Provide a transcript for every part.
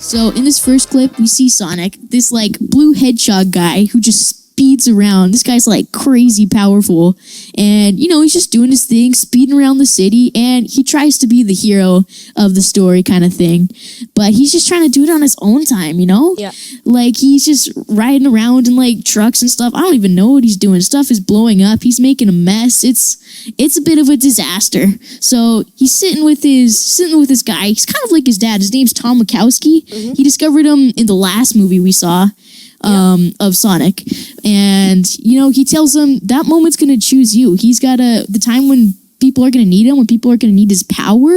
So in this first clip, we see Sonic, this like blue hedgehog guy who just speeds around. This guy's like crazy powerful. And, you know, he's just doing his thing, speeding around the city. And he tries to be the hero of the story kind of thing. But he's just trying to do it on his own time, you know? Yeah. Like he's just riding around in like trucks and stuff. I don't even know what he's doing. Stuff is blowing up. He's making a mess. It's a bit of a disaster. So he's sitting with his guy. He's kind of like his dad. His name's Tom Wachowski. Mm-hmm. He discovered him in the last movie we saw of Sonic. And, you know, he tells him that moment's going to choose you. He's got the time when people are going to need him, when people are going to need his power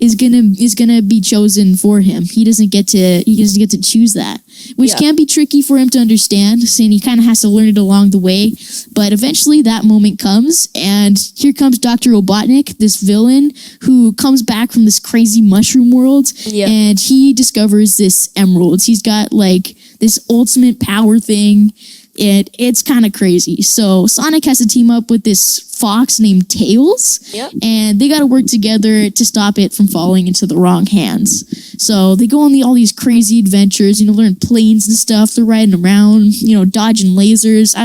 is going to be chosen for him. He doesn't get to choose that, which can be tricky for him to understand, saying he kind of has to learn it along the way. But eventually that moment comes, and here comes Dr. Robotnik, this villain who comes back from this crazy mushroom world, and he discovers this emerald. He's got like this ultimate power thing. It's kind of crazy. So Sonic has to team up with this fox named Tails, and they got to work together to stop it from falling into the wrong hands. So they go on all these crazy adventures, you know, learn planes and stuff. They're riding around, you know, dodging lasers.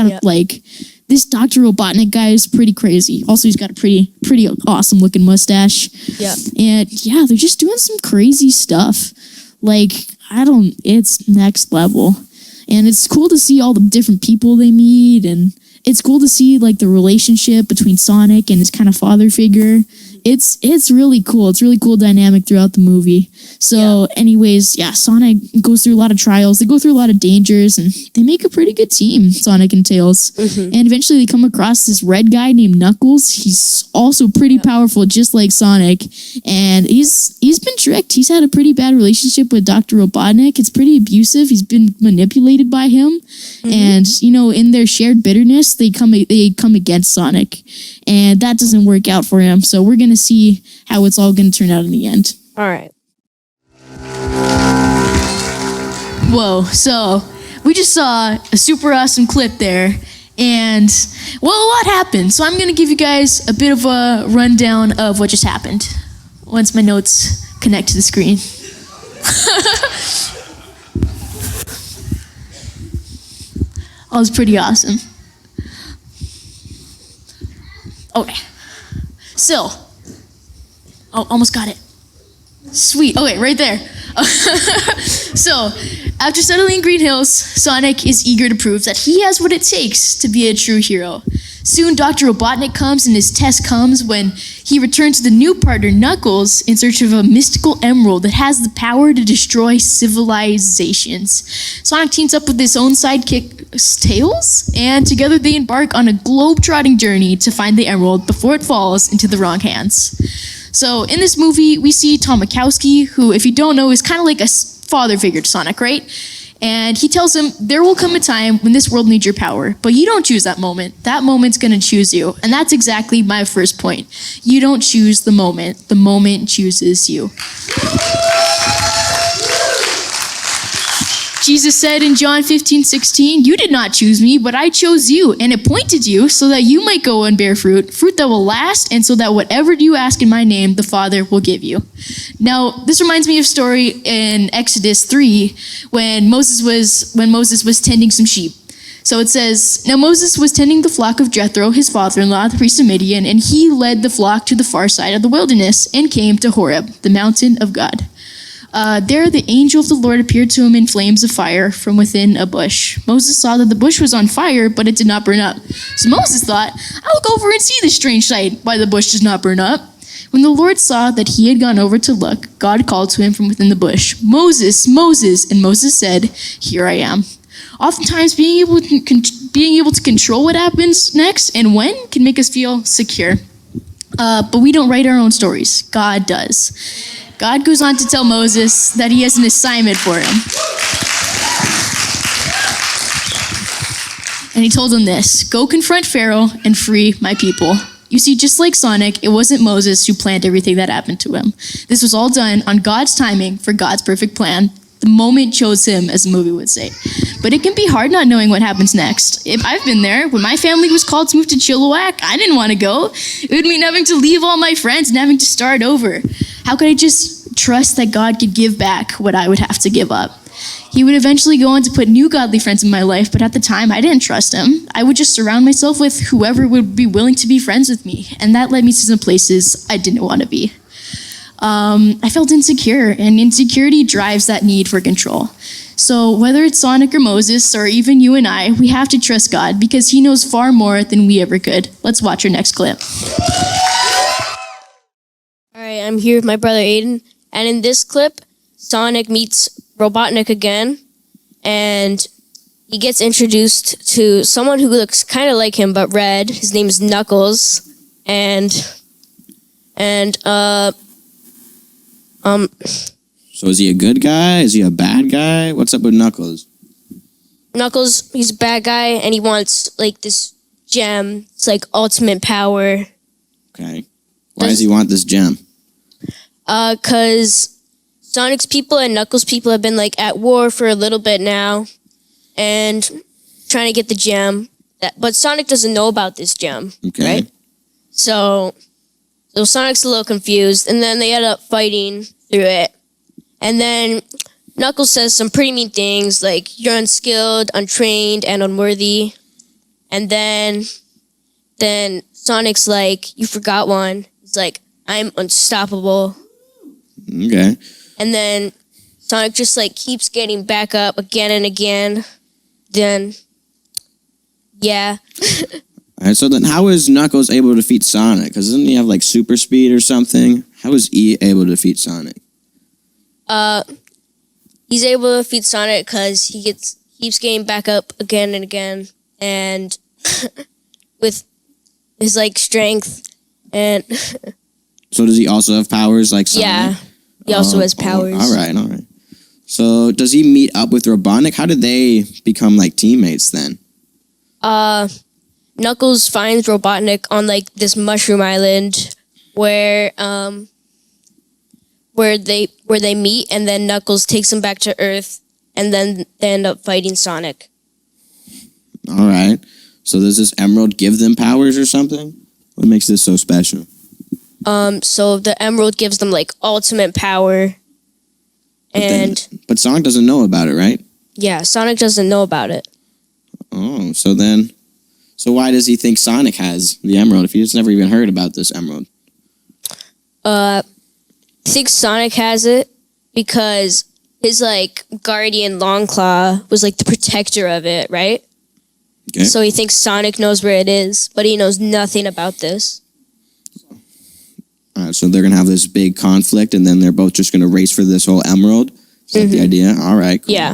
This Dr. Robotnik guy is pretty crazy. Also, he's got a pretty awesome looking mustache. Yeah. And yeah, they're just doing some crazy stuff. Like, it's next level. And it's cool to see all the different people they meet, and it's cool to see like the relationship between Sonic and his kind of father figure. It's really cool. It's really cool dynamic throughout the movie. So anyways, Sonic goes through a lot of trials. They go through a lot of dangers, and they make a pretty good team, Sonic and Tails. Mm-hmm. And eventually they come across this red guy named Knuckles. He's also pretty powerful, just like Sonic. And he's been tricked. He's had a pretty bad relationship with Dr. Robotnik. It's pretty abusive. He's been manipulated by him. Mm-hmm. And, you know, in their shared bitterness, they come against Sonic. And that doesn't work out for him. So we're going to see how it's all going to turn out in the end. All right. Whoa, so we just saw a super awesome clip there. And, well, a lot happened. So I'm going to give you guys a bit of a rundown of what just happened once my notes connect to the screen. That was pretty awesome. Okay. So, almost got it. Sweet. Okay, right there. So, after settling in Green Hills, Sonic is eager to prove that he has what it takes to be a true hero. Soon, Dr. Robotnik comes, and his test comes when he returns to the new partner, Knuckles, in search of a mystical emerald that has the power to destroy civilizations. Sonic teams up with his own sidekick, Tails, and together they embark on a globe-trotting journey to find the emerald before it falls into the wrong hands. So, in this movie, we see Tom Wachowski, who, if you don't know, is kind of like a father figure to Sonic, right? And he tells him, there will come a time when this world needs your power, but you don't choose that moment. That moment's gonna choose you. And that's exactly my first point. You don't choose the moment chooses you. Jesus said in John 15:16, you did not choose me, but I chose you and appointed you so that you might go and bear fruit that will last, and so that whatever you ask in my name, the Father will give you. Now, this reminds me of a story in Exodus 3 when Moses was tending some sheep. So it says, now Moses was tending the flock of Jethro, his father-in-law, the priest of Midian, and he led the flock to the far side of the wilderness and came to Horeb, the mountain of God. There the angel of the Lord appeared to him in flames of fire from within a bush. Moses saw that the bush was on fire, but it did not burn up. So Moses thought, I'll go over and see this strange sight, why the bush does not burn up. When the Lord saw that he had gone over to look, God called to him from within the bush, Moses, Moses, and Moses said, here I am. Oftentimes, being able to control what happens next and when can make us feel secure. But we don't write our own stories. God does. God goes on to tell Moses that he has an assignment for him. And he told him this, go confront Pharaoh and free my people. You see, just like Sonic, it wasn't Moses who planned everything that happened to him. This was all done on God's timing for God's perfect plan. The moment chose him, as the movie would say. But it can be hard not knowing what happens next. If I've been there, when my family was called to move to Chilliwack, I didn't want to go. It would mean having to leave all my friends and having to start over. How could I just trust that God could give back what I would have to give up. He would eventually go on to put new godly friends in my life, but at the time, I didn't trust him. I would just surround myself with whoever would be willing to be friends with me, and that led me to some places I didn't want to be. I felt insecure, and insecurity drives that need for control. So whether it's Sonic or Moses, or even you and I, we have to trust God because he knows far more than we ever could. Let's watch our next clip. All right, I'm here with my brother Aiden, and in this clip, Sonic meets Robotnik again, and he gets introduced to someone who looks kind of like him but red. His name is Knuckles, So is he a good guy? Is he a bad guy? What's up with Knuckles? Knuckles, he's a bad guy, and he wants like this gem. It's like ultimate power. Okay. Why does he want this gem? 'Cause Sonic's people and Knuckles' people have been like at war for a little bit now, and trying to get the gem. But Sonic doesn't know about this gem, Okay. right? So Sonic's a little confused, and then they end up fighting through it. And then Knuckles says some pretty mean things like you're unskilled, untrained, and unworthy. And then Sonic's like, you forgot one. He's like, I'm unstoppable. Okay. And then Sonic just like keeps getting back up again and again. Then, yeah. All right, so then how is Knuckles able to defeat Sonic? Because doesn't he have like super speed or something? How is he able to defeat Sonic? He's able to defeat Sonic because he keeps getting back up again and again, and with his like strength and So does he also have powers like Sonic? yeah, he also has powers. All right. So does he meet up with Robotnik? How did they become like teammates then? Knuckles finds Robotnik on like this mushroom island where they meet, and then Knuckles takes him back to Earth, and then they end up fighting Sonic. All right. So does this emerald give them powers or something? What makes this so special? So the emerald gives them like ultimate power. But Sonic doesn't know about it, right? Yeah, Sonic doesn't know about it. Oh, so why does he think Sonic has the emerald if he's never even heard about this emerald? I think Sonic has it because his like guardian Longclaw was like the protector of it, right? Okay. So he thinks Sonic knows where it is, but he knows nothing about this. All right, so they're going to have this big conflict, and then they're both just going to race for this whole emerald? Is that the idea? All right, cool. Yeah.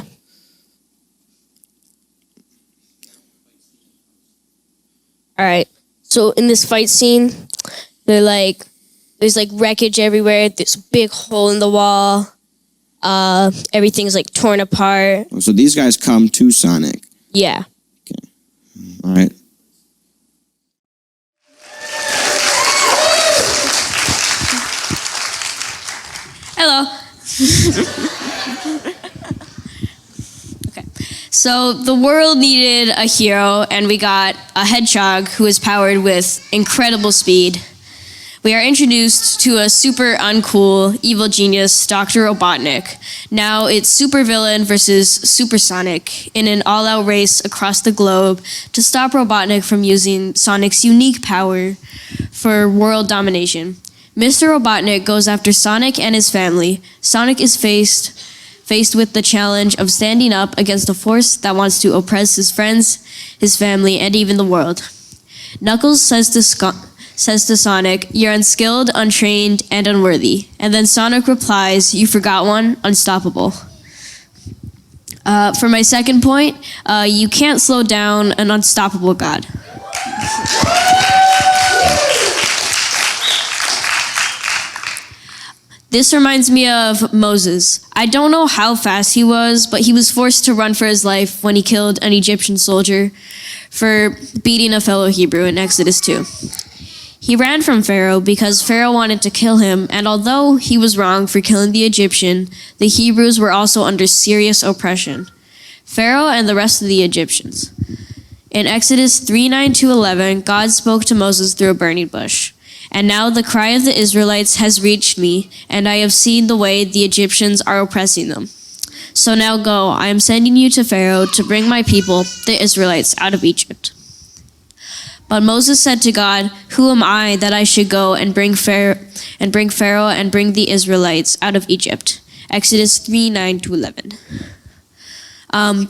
All right. So in this fight scene, there's like wreckage everywhere. There's a big hole in the wall. Everything's like torn apart. So these guys come to Sonic. Yeah. All right. Hello. Okay. So the world needed a hero, and we got a hedgehog who is powered with incredible speed. We are introduced to a super uncool evil genius, Dr. Robotnik. Now it's supervillain versus supersonic in an all-out race across the globe to stop Robotnik from using Sonic's unique power for world domination. Mr. Robotnik goes after Sonic and his family. Sonic is faced with the challenge of standing up against a force that wants to oppress his friends, his family, and even the world. Knuckles says to Sonic, "You're unskilled, untrained, and unworthy." And then Sonic replies, "You forgot one, unstoppable." For my second point, you can't slow down an unstoppable god. This reminds me of Moses. I don't know how fast he was, but he was forced to run for his life when he killed an Egyptian soldier for beating a fellow Hebrew in Exodus 2. He ran from Pharaoh because Pharaoh wanted to kill him, and although he was wrong for killing the Egyptian, the Hebrews were also under serious oppression. Pharaoh and the rest of the Egyptians. In Exodus 3:9-11, God spoke to Moses through a burning bush. And now the cry of the Israelites has reached me, and I have seen the way the Egyptians are oppressing them. So now go, I am sending you to Pharaoh to bring my people, the Israelites, out of Egypt." But Moses said to God, "Who am I that I should go and bring Pharaoh and bring the Israelites out of Egypt?" Exodus 3:9-11.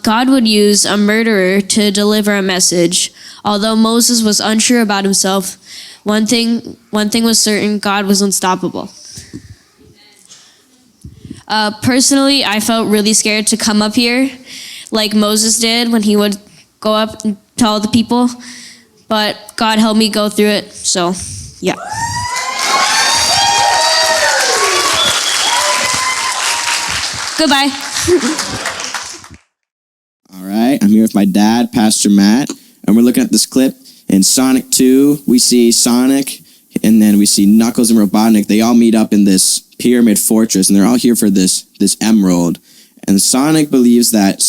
God would use a murderer to deliver a message. Although Moses was unsure about himself, one thing was certain: God was unstoppable. Personally, I felt really scared to come up here like Moses did when he would go up and tell the people. But God helped me go through it, so yeah. Goodbye. All right, I'm here with my dad, Pastor Matt, and we're looking at this clip. In Sonic 2, we see Sonic, and then we see Knuckles and Robotnik. They all meet up in this pyramid fortress, and they're all here for this emerald. And Sonic believes that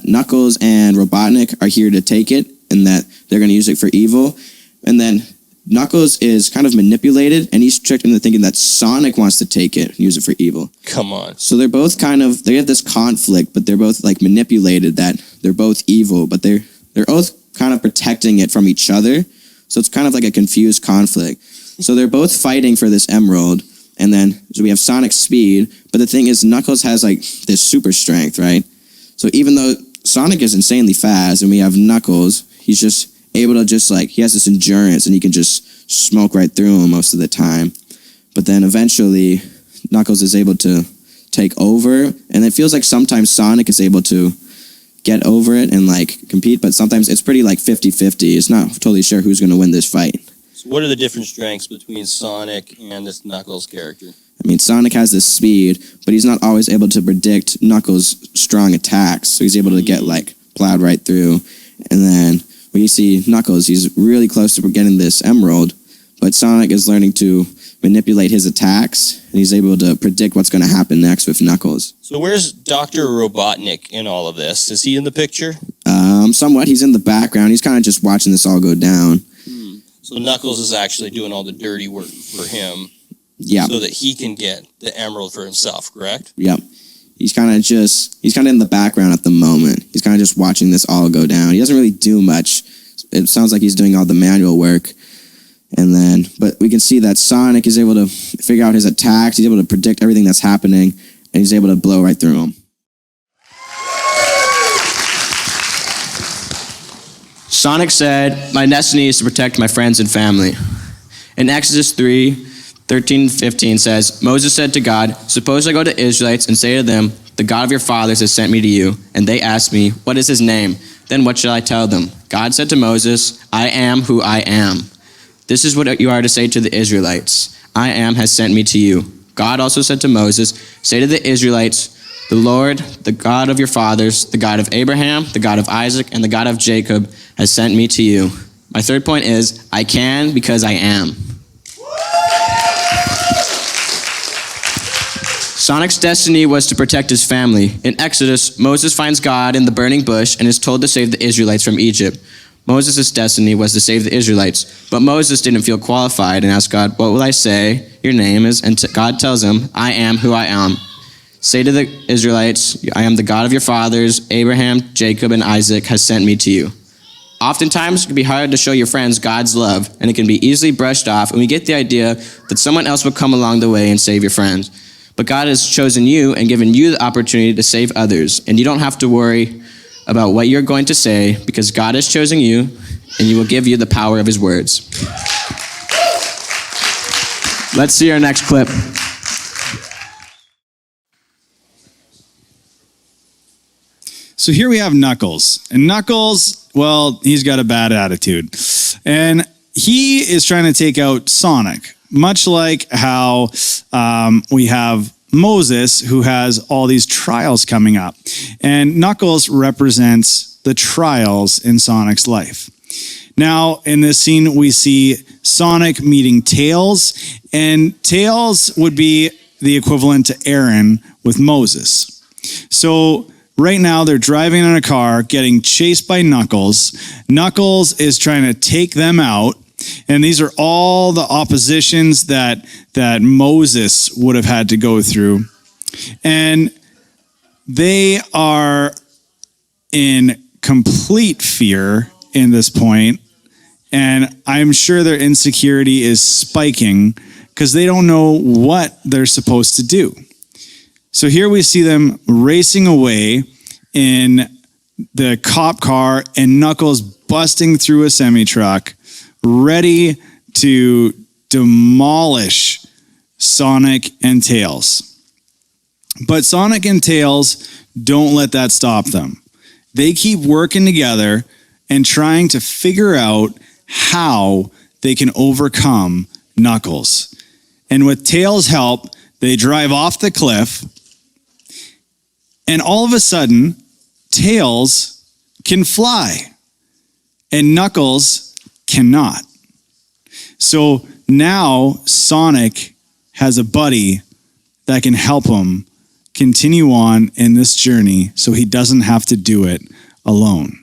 Knuckles and Robotnik are here to take it, and that they're going to use it for evil. And then Knuckles is kind of manipulated, and he's tricked into thinking that Sonic wants to take it and use it for evil. Come on. So they're both they have this conflict, but they're both like manipulated that they're both evil, but they're both kind of protecting it from each other. So it's kind of like a confused conflict. So they're both fighting for this emerald, and then so we have Sonic's speed, but the thing is Knuckles has like this super strength, right? So even though Sonic is insanely fast and we have Knuckles, he's just able to he has this endurance and he can just smoke right through him most of the time. But then eventually Knuckles is able to take over, and it feels like sometimes Sonic is able to get over it and compete, but sometimes it's pretty 50-50. It's not totally sure who's going to win this fight. So what are the different strengths between Sonic and this Knuckles character? I mean, Sonic has this speed, but he's not always able to predict Knuckles' strong attacks, so he's able to get plowed right through. And then when you see Knuckles, he's really close to getting this emerald, but Sonic is learning to manipulate his attacks, and he's able to predict what's going to happen next with Knuckles. So where's Dr. Robotnik in all of this? Is he in the picture? Somewhat. He's in the background. He's kind of just watching this all go down. So Knuckles is actually doing all the dirty work for him. Yeah. So that he can get the emerald for himself, correct? Yep. He's kind of in the background at the moment. He's kind of just watching this all go down. He doesn't really do much. It sounds like he's doing all the manual work. But we can see that Sonic is able to figure out his attacks. He's able to predict everything that's happening, and he's able to blow right through them. Sonic said, "My destiny is to protect my friends and family." In Exodus 3:13-15 says, Moses said to God, "Suppose I go to Israelites and say to them, 'The God of your fathers has sent me to you,' and they ask me, 'What is his name?' Then what shall I tell them?" God said to Moses, "I am who I am. This is what you are to say to the Israelites. I am has sent me to you." God also said to Moses, "Say to the Israelites, 'The Lord, the God of your fathers, the God of Abraham, the God of Isaac, and the God of Jacob has sent me to you.'" My third point is, I can because I am. Sonic's destiny was to protect his family. In Exodus, Moses finds God in the burning bush and is told to save the Israelites from Egypt. Moses' destiny was to save the Israelites, but Moses didn't feel qualified and asked God, "What will I say your name is?" And God tells him, "I am who I am. Say to the Israelites, I am the God of your fathers, Abraham, Jacob, and Isaac has sent me to you." Oftentimes, it can be hard to show your friends God's love, and it can be easily brushed off, and we get the idea that someone else will come along the way and save your friends. But God has chosen you and given you the opportunity to save others, and you don't have to worry about what you're going to say because God has chosen you, and He will give you the power of His words. Let's see our next clip. So here we have Knuckles. And Knuckles, well, he's got a bad attitude. And he is trying to take out Sonic, much like how we have Moses, who has all these trials coming up. And Knuckles represents the trials in Sonic's life. Now, in this scene, we see Sonic meeting Tails, and Tails would be the equivalent to Aaron with Moses. So right now, they're driving in a car, getting chased by Knuckles. Knuckles is trying to take them out, And these are all the oppositions that Moses would have had to go through. And they are in complete fear in this point. And I'm sure their insecurity is spiking because they don't know what they're supposed to do. So here we see them racing away in the cop car and Knuckles busting through a semi-truck, ready to demolish Sonic and Tails. But Sonic and Tails don't let that stop them. They keep working together and trying to figure out how they can overcome Knuckles. And with Tails' help, they drive off the cliff. And all of a sudden, Tails can fly. And Knuckles cannot. So now Sonic has a buddy that can help him continue on in this journey so he doesn't have to do it alone.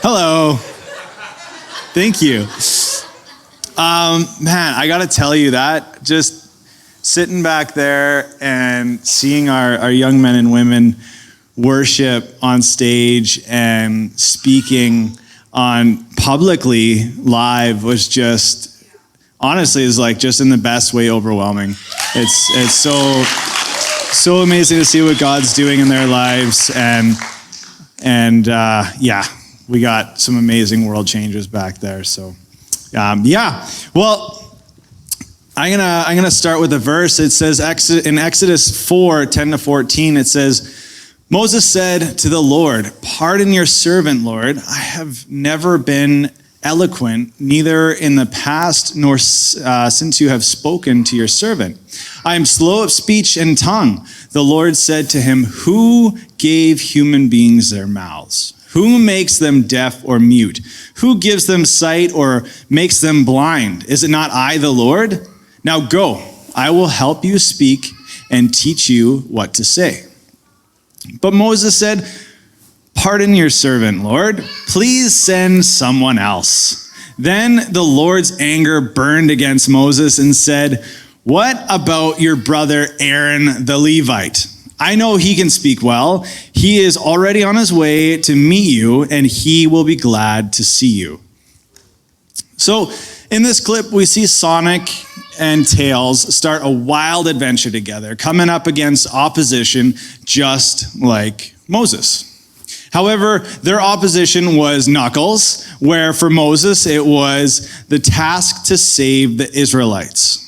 Hello. Thank you. Man, I gotta tell you that just sitting back there and seeing our young men and women worship on stage and speaking on publicly live was just, honestly, is like just in the best way overwhelming. It's so amazing to see what God's doing in their lives, and yeah, we got some amazing world changers back there. So yeah, well, I'm gonna start with a verse. It says in Exodus 4:10-14, it says, Moses said to the Lord, "Pardon your servant, Lord. I have never been eloquent, neither in the past nor since you have spoken to your servant. I am slow of speech and tongue." The Lord said to him, "Who gave human beings their mouths? Who makes them deaf or mute? Who gives them sight or makes them blind? Is it not I, the Lord? Now go, I will help you speak and teach you what to say." But Moses said, "Pardon your servant, Lord. Please send someone else." Then the Lord's anger burned against Moses and said, "What about your brother Aaron the Levite? I know he can speak well. He is already on his way to meet you, and he will be glad to see you." So in this clip, we see Sonic and Tails start a wild adventure together, coming up against opposition just like Moses. However, their opposition was Knuckles, where for Moses, it was the task to save the Israelites.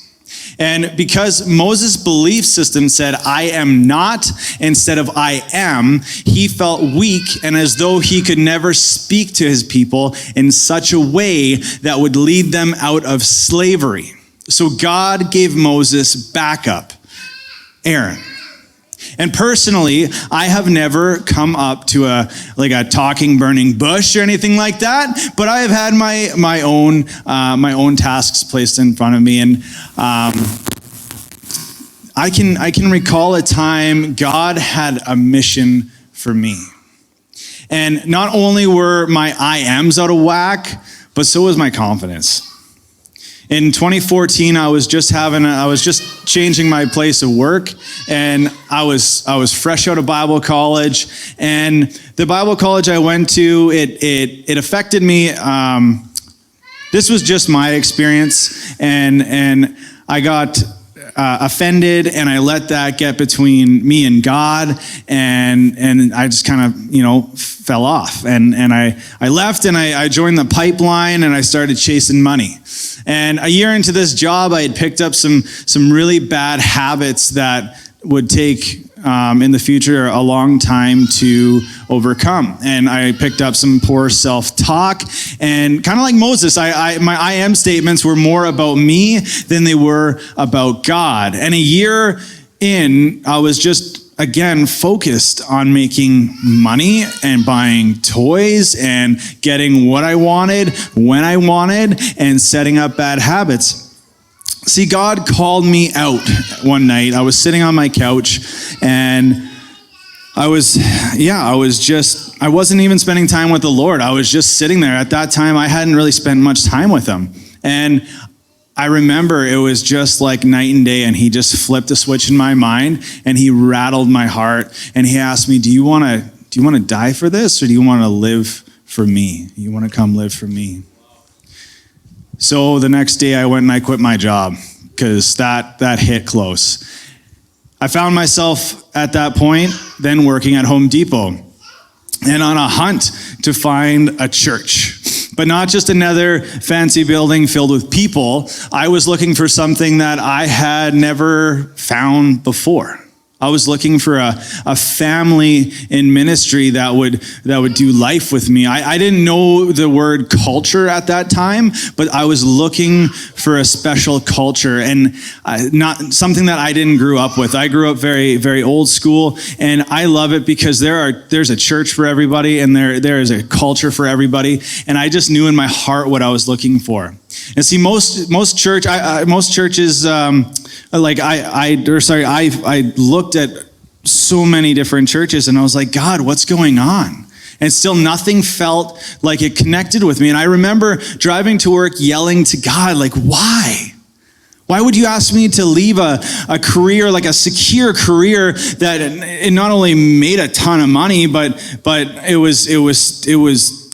And because Moses' belief system said, "I am not," instead of "I am," he felt weak and as though he could never speak to his people in such a way that would lead them out of slavery. So God gave Moses backup, Aaron. And personally, I have never come up to a talking burning bush or anything like that, but I have had my own tasks placed in front of me, and I can recall a time God had a mission for me. And not only were my I ams out of whack, but so was my confidence. In 2014, I was just changing my place of work, and I was fresh out of Bible college. And the Bible college I went to, it affected me. This was just my experience, and I got offended, and I let that get between me and God, and I just kind of fell off, and I left, and I joined the pipeline, and I started chasing money. And a year into this job, I had picked up some really bad habits that would take in the future a long time to overcome. And I picked up some poor self-talk, and kind of like Moses, my I am statements were more about me than they were about God. And a year in, I was just again focused on making money and buying toys and getting what I wanted when I wanted and setting up bad habits. See, God called me out one night. I was sitting on my couch, and I wasn't even spending time with the Lord. I was just sitting there. At that time, I hadn't really spent much time with him. And I remember it was just like night and day, and he just flipped a switch in my mind, and he rattled my heart, and he asked me, do you want to die for this, or do you want to live for me? You want to come live for me? So the next day I went and I quit my job, because that hit close. I found myself at that point then working at Home Depot and on a hunt to find a church. But not just another fancy building filled with people. I was looking for something that I had never found before. I was looking for a family in ministry that would do life with me. I didn't know the word culture at that time, but I was looking for a special culture, and not something that I didn't grow up with. I grew up very, very old school, and I love it because there's a church for everybody, and there is a culture for everybody, and I just knew in my heart what I was looking for. And see, most churches. I looked at so many different churches, and I was like, God, what's going on? And still nothing felt like it connected with me. And I remember driving to work yelling to God, like, why? Why would you ask me to leave a career, like a secure career that it not only made a ton of money, but it was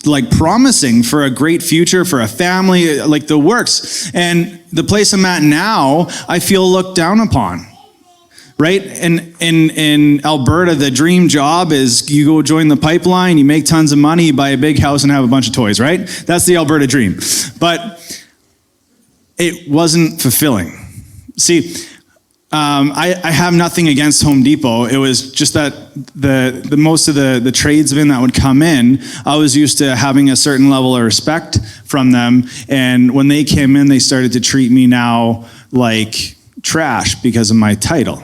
like promising for a great future, for a family, like the works. And the place I'm at now, I feel looked down upon, right? And in Alberta, the dream job is you go join the pipeline, you make tons of money, you buy a big house and have a bunch of toys, right? That's the Alberta dream. But it wasn't fulfilling. See, I have nothing against Home Depot. It was just that the most of the tradesmen that would come in, I was used to having a certain level of respect from them. And when they came in, they started to treat me now like trash because of my title.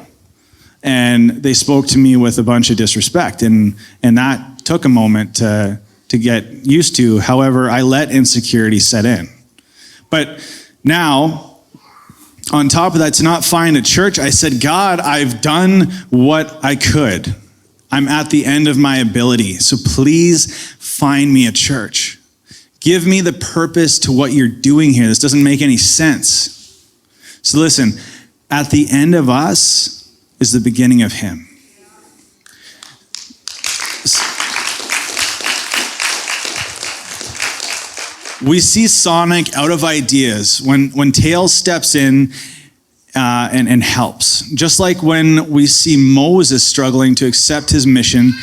And they spoke to me with a bunch of disrespect. And that took a moment to get used to. However, I let insecurity set in. But now, on top of that, to not find a church, I said, God, I've done what I could. I'm at the end of my ability. So please find me a church. Give me the purpose to what you're doing here. This doesn't make any sense. So listen, at the end of us is the beginning of him. We see Sonic out of ideas when Tails steps in and helps. Just like when we see Moses struggling to accept his mission,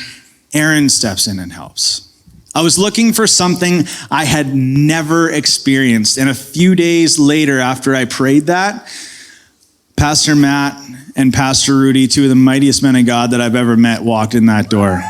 Aaron steps in and helps. I was looking for something I had never experienced. And a few days later, after I prayed that, Pastor Matt and Pastor Rudy, two of the mightiest men of God that I've ever met, walked in that door.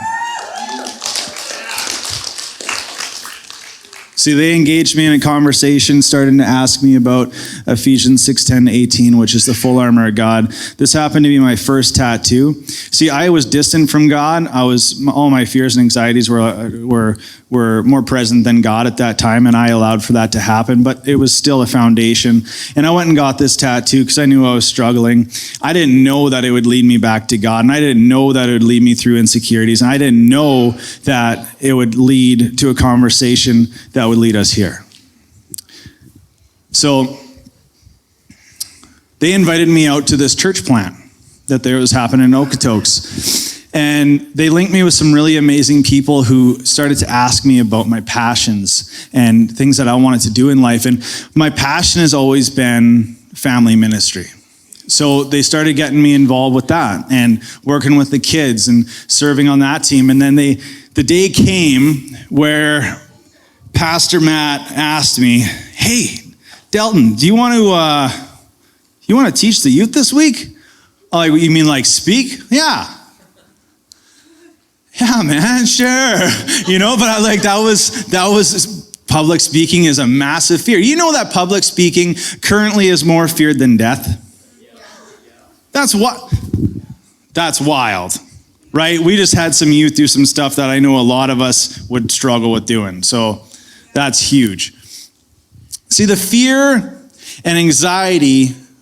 See, they engaged me in a conversation, starting to ask me about Ephesians 6:10-18, which is the full armor of God. This happened to be my first tattoo. See, I was distant from God. All my fears and anxieties were more present than God at that time, and I allowed for that to happen, but it was still a foundation. And I went and got this tattoo because I knew I was struggling. I didn't know that it would lead me back to God, and I didn't know that it would lead me through insecurities, and I didn't know that it would lead to a conversation that would lead us here. So they invited me out to this church plant that there was happening in Okotoks. And they linked me with some really amazing people who started to ask me about my passions and things that I wanted to do in life. And my passion has always been family ministry. So they started getting me involved with that and working with the kids and serving on that team. And then the day came where Pastor Matt asked me, "Hey, Delton, do you want to teach the youth this week?" I'm like, "You mean like speak?" "Yeah, man, sure." But I that was public speaking is a massive fear. You know that public speaking currently is more feared than death? That's wild, right? We just had some youth do some stuff that I know a lot of us would struggle with doing. So that's huge. See, the fear and anxiety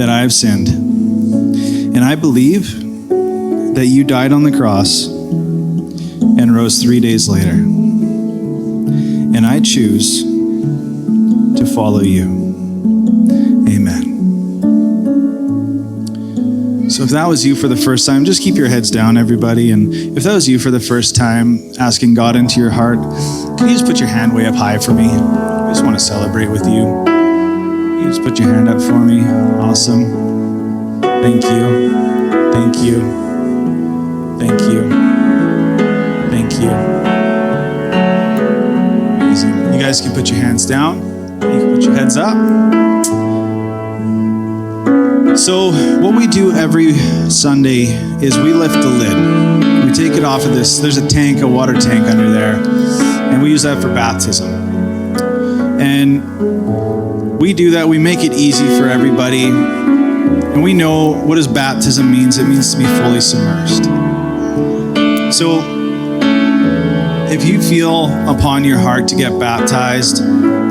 that I have sinned. And I believe that you died on the cross and rose 3 days later. And I choose to follow you. Amen. So if that was you for the first time, just keep your heads down, everybody. And if that was you for the first time, asking God into your heart, can you just put your hand way up high for me? I just want to celebrate with you. You just put your hand up for me. Awesome. Thank you. Thank you. Thank you. Thank you. Amazing. You guys can put your hands down. You can put your heads up. So what we do every Sunday is we lift the lid. We take it off of this. There's a tank, a water tank under there, and we use that for baptism. And we do that. We make it easy for everybody. And we know what does baptism means. It means to be fully submersed. So if you feel upon your heart to get baptized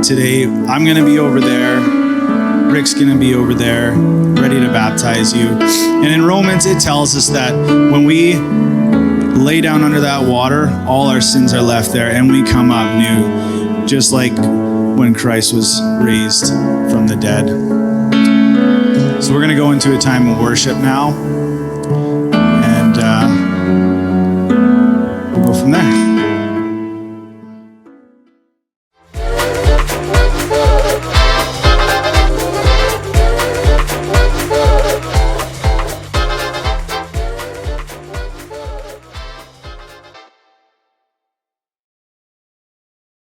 today, I'm going to be over there. Rick's going to be over there, ready to baptize you. And in Romans, it tells us that when we lay down under that water, all our sins are left there and we come up new, just like when Christ was raised from the dead. So we're going to go into a time of worship now, and we'll go from there.